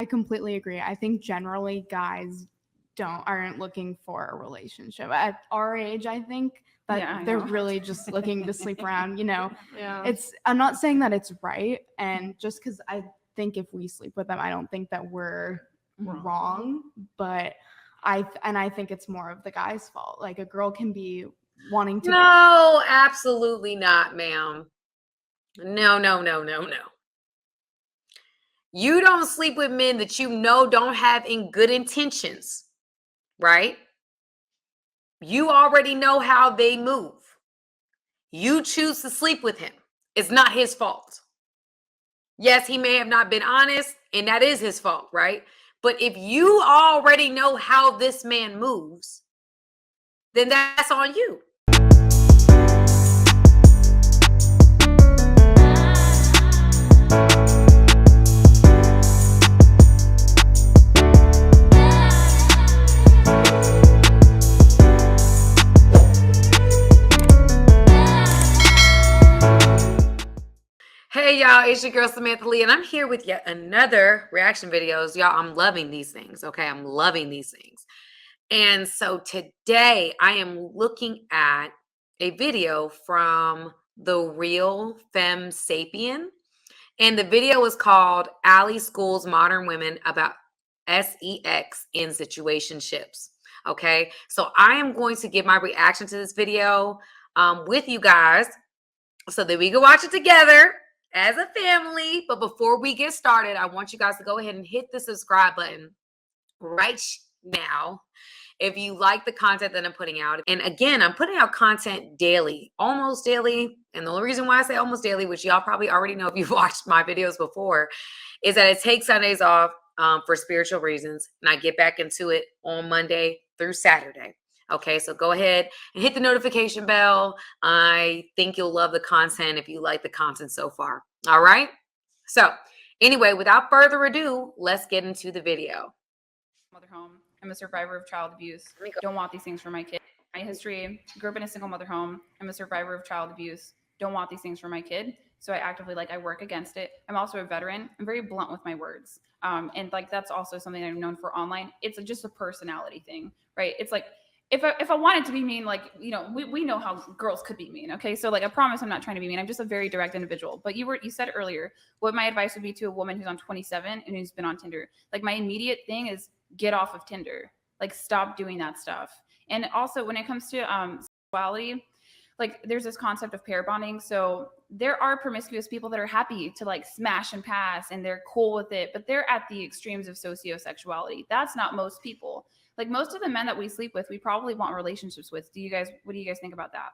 I completely agree. I think generally guys aren't looking for a relationship. At our age, I think that they're really just looking to sleep around, Yeah. I'm not saying that it's right, and just because I think if we sleep with them, I don't think that we're wrong, but I think it's more of the guy's fault. Like, a girl can be wanting to No, absolutely not, ma'am. No. You don't sleep with men that you know don't have in good intentions, right? You already know how they move. You choose to sleep with him. It's not his fault. Yes, he may have not been honest, and that is his fault, right? But if you already know how this man moves, then that's on you. Hey y'all, it's your girl Samantha Lee, and I'm here with yet another reaction videos. Y'all, I'm loving these things, okay? I'm loving these things. And so today I am looking at a video from The Real Femme Sapien. And the video is called Alley School's Modern Women About SEX in Situationships. Okay, so I am going to give my reaction to this video with you guys so that we can watch it together as a family. But before we get started, I want you guys to go ahead and hit the subscribe button right now if you like the content that I'm putting out. And again, I'm putting out content daily, almost daily. And the only reason why I say almost daily, which y'all probably already know if you've watched my videos before, is that I take Sundays off for spiritual reasons. And I get back into it on Monday through Saturday. Okay, so go ahead and hit the notification bell. I think you'll love the content if you like the content so far. All right. So anyway, without further ado, let's get into the video. Mother home. I'm a survivor of child abuse. Don't want these things for my kid. My history, grew up in a single mother home. I'm a survivor of child abuse. Don't want these things for my kid. So I actively, I work against it. I'm also a veteran. I'm very blunt with my words. And that's also something I'm known for online. It's just a personality thing, right? It's like, if I wanted to be mean, we know how girls could be mean. Okay. So I promise I'm not trying to be mean. I'm just a very direct individual. But you said earlier what my advice would be to a woman who's on 27 and who's been on Tinder. My immediate thing is get off of Tinder. Stop doing that stuff. And also when it comes to sexuality, there's this concept of pair bonding. So there are promiscuous people that are happy to smash and pass and they're cool with it, but they're at the extremes of sociosexuality. That's not most people. Most of the men that we sleep with, we probably want relationships with. What do you guys think about that?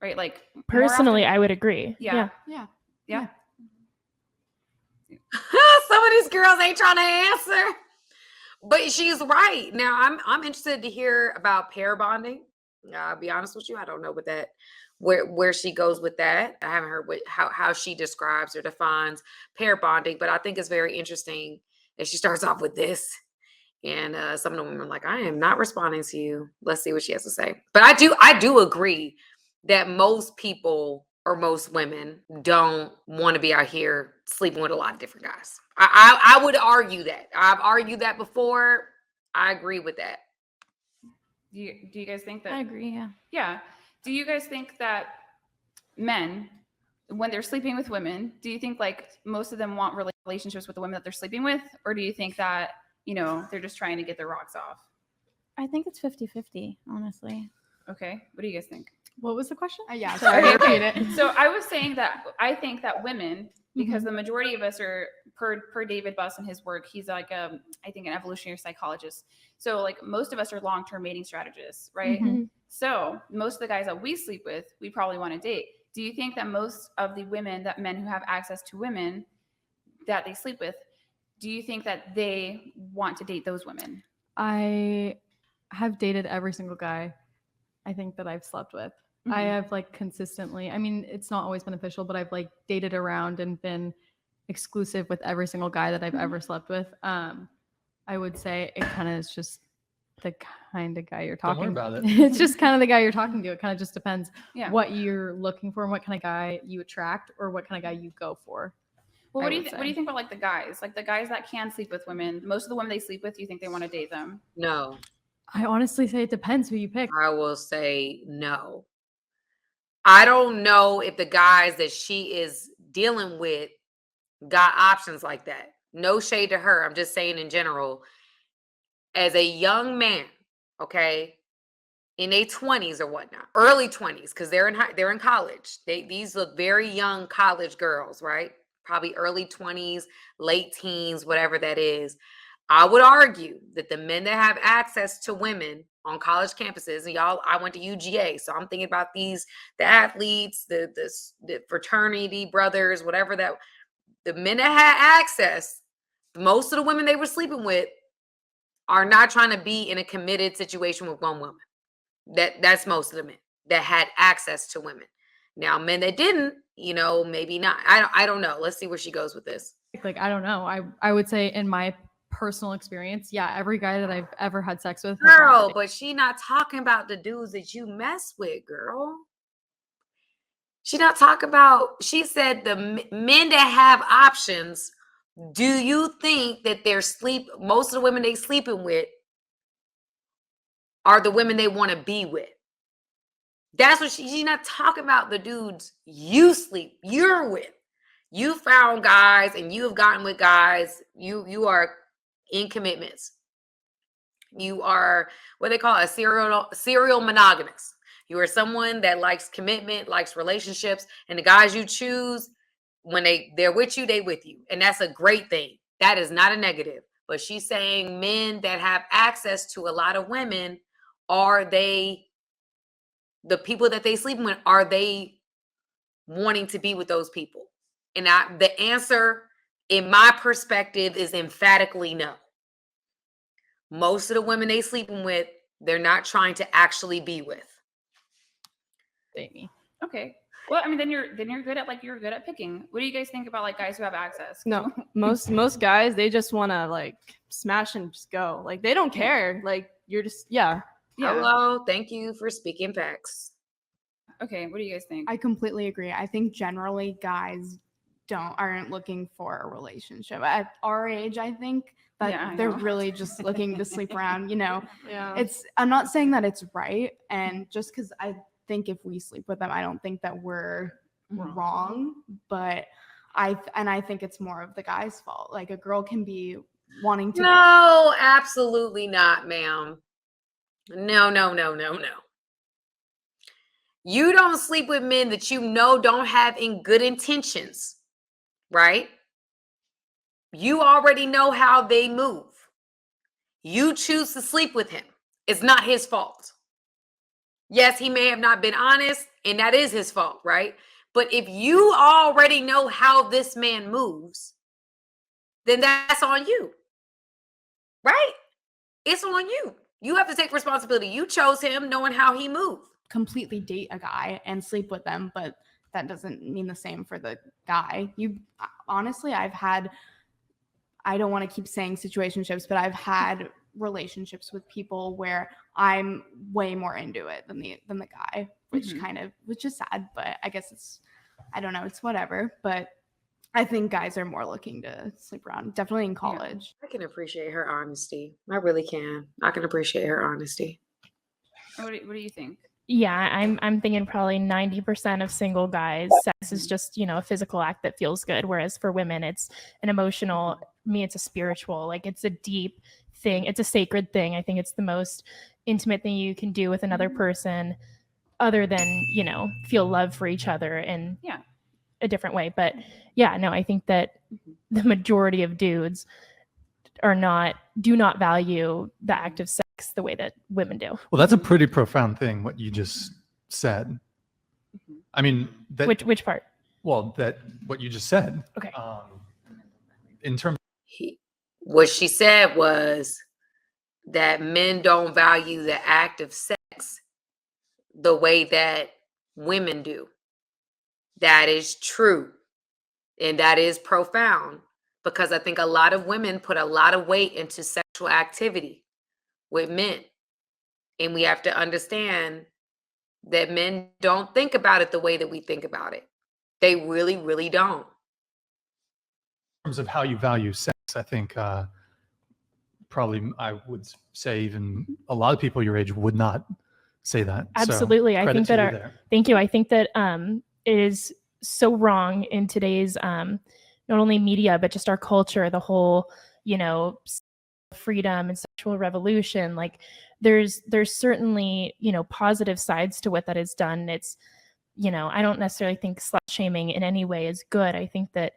Right? Personally, I would agree. Yeah. Some of these girls ain't trying to answer. But she's right. Now I'm interested to hear about pair bonding. I'll be honest with you. I don't know where she goes with that. I haven't heard how she describes or defines pair bonding, but I think it's very interesting that she starts off with this. And some of the women are like, I am not responding to you. Let's see what she has to say. But I do agree that most people or most women don't want to be out here sleeping with a lot of different guys. I would argue that. I've argued that before. I agree with that. Do you guys think that? I agree, yeah. Yeah. Do you guys think that men, when they're sleeping with women, do you think most of them want relationships with the women that they're sleeping with? Or do you think that, they're just trying to get their rocks off? I think it's 50-50, honestly. Okay. What do you guys think? What was the question? Yeah, sorry, repeat it. So I was saying that I think that women, because the majority of us are, per David Buss and his work, he's I think an evolutionary psychologist. So most of us are long-term mating strategists, right? Mm-hmm. So most of the guys that we sleep with, we probably want to date. Do you think that most of the men who have access to women that they sleep with, do you think that they want to date those women? I have dated every single guy I think that I've slept with. Mm-hmm. I have consistently, I mean, it's not always beneficial, but I've dated around and been exclusive with every single guy that I've ever slept with. I would say it kind of is just the kind of guy you're talking about. It's just kind of the guy you're talking to. It kind of just depends what you're looking for and what kind of guy you attract or what kind of guy you go for. Well, I what do you would what do say. you think about like the guys? Like the guys that can sleep with women. Most of the women they sleep with, do you think they want to date them? No, I honestly say it depends who you pick. I will say no. I don't know if the guys that she is dealing with got options like that. No shade to her. I'm just saying in general, as a young man, okay, in their 20s or whatnot, early 20s, because they're in college. These look very young college girls, right? Probably early 20s, late teens, whatever that is. I would argue that the men that have access to women on college campuses, and y'all, I went to UGA, so I'm thinking about the athletes, the fraternity brothers, whatever that, the men that had access, most of the women they were sleeping with are not trying to be in a committed situation with one woman. That's most of the men that had access to women. Now, men that didn't, maybe not. I don't know. Let's see where she goes with this. Like, I don't know. I would say in my personal experience, yeah, every guy that I've ever had sex with. has Girl, wanted to but she not talking about the dudes that you mess with, girl. She not talking about, she said the men that have options, do you think that most of the women they sleeping with are the women they want to be with? That's what she's not talking about the dudes you're with. You found guys and you have gotten with guys. You are in commitments. You are what they call a serial monogamous. You are someone that likes commitment, likes relationships, and the guys you choose, when they're with you, they with you. And that's a great thing. That is not a negative. But she's saying men that have access to a lot of women, are they the people that they sleep with, are they wanting to be with those people? And the answer, in my perspective, is emphatically no. Most of the women they sleeping with, they're not trying to actually be with. date me. Okay. Well, I mean, then you're good at you're good at picking. What do you guys think about like guys who have access? No, most guys, they just want to like smash and just go. Like they don't care. Like you're just Yeah. Hello, thank you for speaking facts. Okay, what do you guys think? I completely agree. I think generally guys aren't looking for a relationship at our age. I think that Yeah, I they're know. really just looking to sleep around. Yeah. I'm not saying that it's right, and just because I think if we sleep with them, I don't think that we're wrong. But I think it's more of the guy's fault. Like a girl can be wanting to. No, absolutely not, ma'am. No. You don't sleep with men that you know don't have in good intentions, right? You already know how they move. You choose to sleep with him. It's not his fault. Yes, he may have not been honest, and that is his fault, right? But if you already know how this man moves, then that's on you, right? It's on you. You have to take responsibility. You chose him knowing how he moved. Completely date a guy and sleep with them, but that doesn't mean the same for the guy. Honestly, I don't want to keep saying situationships, but I've had relationships with people where I'm way more into it than the guy, which is sad, but I guess I don't know, it's whatever. But I think guys are more looking to sleep around, definitely in college. I can appreciate her honesty. I really can. I can appreciate her honesty. What do you think? Yeah, I'm thinking probably 90% of single guys, sex is just, a physical act that feels good. Whereas for women, it's an emotional, me, it's a spiritual, like it's a deep thing. It's a sacred thing. I think it's the most intimate thing you can do with another person other than, feel love for each other in a different way. But yeah, no, I think that the majority of dudes do not value the act of sex the way that women do. Well, that's a pretty profound thing, what you just said. I mean, Which part? Well, what you just said. Okay. In terms What she said was that men don't value the act of sex the way that women do. That is true. And that is profound, because I think a lot of women put a lot of weight into sexual activity with men. And we have to understand that men don't think about it the way that we think about it. They really, really don't. terms of how you value sex, I think probably I would say even a lot of people your age would not say that. Absolutely. So, I think that thank you. I think that it is so wrong in today's not only media, but just our culture, the whole, you know, freedom and sexual revolution. Like there's certainly, you know, positive sides to what that is done. It's, you know, I don't necessarily think slut shaming in any way is good. I think that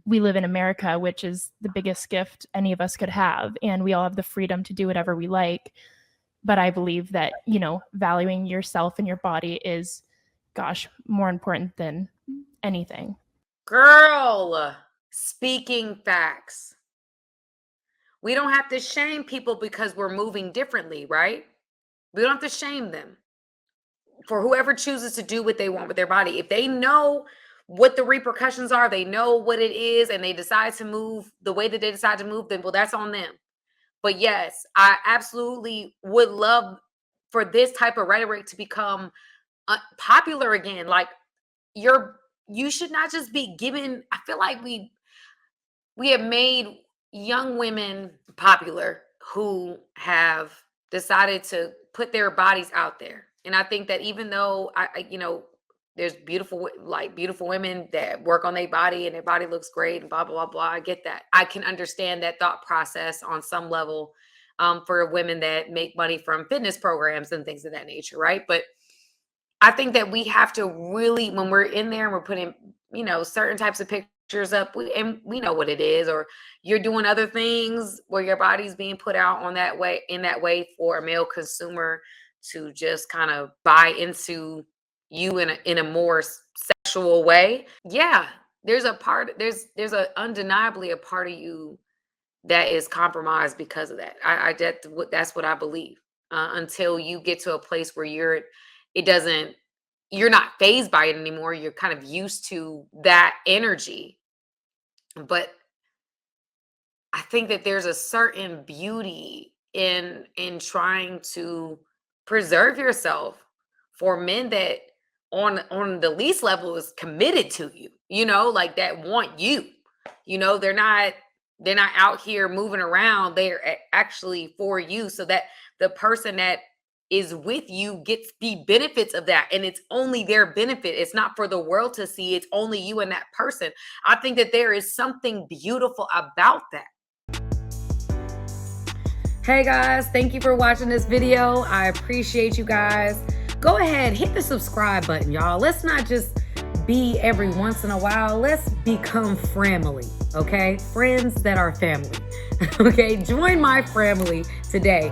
we live in America, which is the biggest gift any of us could have. And we all have the freedom to do whatever we like. But I believe that, you know, valuing yourself and your body is, gosh, more important than anything. Girl, speaking facts. We don't have to shame people because we're moving differently, right? We don't have to shame them for whoever chooses to do what they want with their body. If they know what the repercussions are, they know what it is, and they decide to move the way that they decide to move, then well, that's on them. But yes, I absolutely would love for this type of rhetoric to become popular again. Like you should not just be given. I feel like we have made young women popular who have decided to put their bodies out there. And I think that even though I you know, there's beautiful women that work on their body and their body looks great and blah, blah, blah, blah. I get that. I can understand that thought process on some level for women that make money from fitness programs and things of that nature, right? But I think that we have to really, when we're in there and we're putting, you know, certain types of pictures up, and we know what it is, or you're doing other things where your body's being put out on that way, in that way for a male consumer to just kind of buy into you in a more sexual way. Yeah, there's undeniably a part of you that is compromised because of that. That's what I believe. Until you get to a place where you're not fazed by it anymore. You're kind of used to that energy. But I think that there's a certain beauty in trying to preserve yourself for men that on the least level is committed to you, you know, like that want you, you know, they're not out here moving around. They're actually for you, so that the person that is with you gets the benefits of that. And it's only their benefit. It's not for the world to see. It's only you and that person. I think that there is something beautiful about that. Hey guys, thank you for watching this video. I appreciate you guys. Go ahead, hit the subscribe button, y'all. Let's not just be every once in a while. Let's become family, okay? Friends that are family, okay? Join my family today.